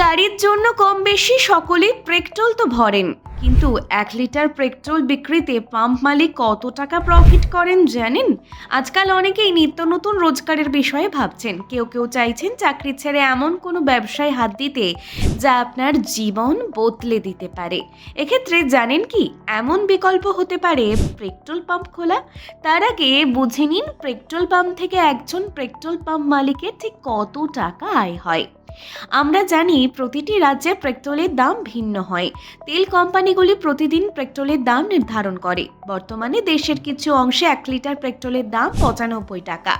গাড়ির জন্য কম বেশি সকলেই পেট্রোল তো ভরেন, কিন্তু 1 লিটার পেট্রোল বিক্রিতে পাম্প মালিক কত টাকা প্রফিট করেন জানেন? আজকাল অনেকেই নিত্য নতুন রোজগারের বিষয়ে ভাবছেন। কেউ কেউ চাইছেন চাকরি ছেড়ে এমন কোনো ব্যবসায় হাত দিতে যা আপনার জীবন বদলে দিতে পারে। এক্ষেত্রে জানেন কি, এমন বিকল্প হতে পারে পেট্রোল পাম্প খোলা। তার আগে বুঝে নিন পেট্রোল পাম্প থেকে একজন পেট্রোল পাম্প মালিকের ঠিক কত টাকা আয় হয়। আমরা জানি প্রতিটি রাজ্যে পেট্রোলের দাম ভিন্ন হয়। তেল কোম্পানিগুলি প্রতিদিন পেট্রোলের দাম নির্ধারণ করে। বর্তমানে দেশের কিছু অংশে 1 লিটার পেট্রোলের দাম 95 টাকা,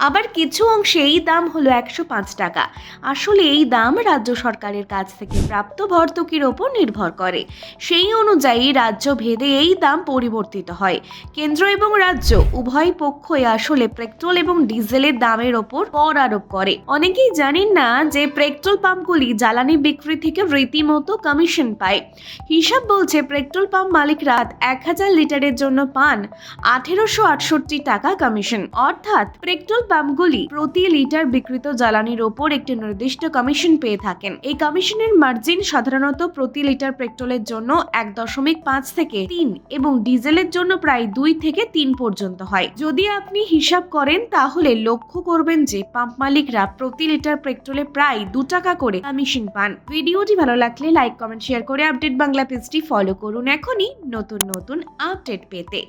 আবার কিছু অংশে এই দাম হলো 105 টাকা। আসলে এই দাম রাজ্য সরকারের কাছ থেকে প্রাপ্ত ভর্তুকির ওপর নির্ভর করে। সেই অনুযায়ী রাজ্য ভেদে এই দাম পরিবর্তিত হয়। কেন্দ্র এবং রাজ্য উভয় পক্ষই আসলে পেট্রোল এবং ডিজেলের দামের ওপর কর আরোপ করে। অনেকেই জানেন না যে পেট্রোল পাম্পগুলি জ্বালানি বিক্রি থেকে রীতিমতো কমিশন পায়। হিসাব বলছে পেট্রোল পাম্প মালিকরা 1000 লিটারের জন্য পান 1868 টাকা কমিশন। অর্থাৎ পেট্রোল পাম্পগুলি প্রতি লিটার বিক্রিত জ্বালানির ওপর একটি নির্দিষ্ট কমিশন পেয়ে থাকেন। এই কমিশনের মার্জিন সাধারণত প্রতি লিটার পেট্রোলের জন্য 1.5 থেকে 3 এবং ডিজেলের জন্য প্রায় 2 থেকে 3 পর্যন্ত হয়। যদি আপনি হিসাব করেন তাহলে লক্ষ্য করবেন যে পাম্প মালিকরা প্রতি লিটার পেট্রোলে প্রায় 2 টাকা করে কমিশন পান। ভিডিওটি ভালো লাগলে লাইক, কমেন্ট, শেয়ার করে আপডেট বাংলা পেজটি ফলো করুন এখনই নতুন নতুন আপডেট পেতে।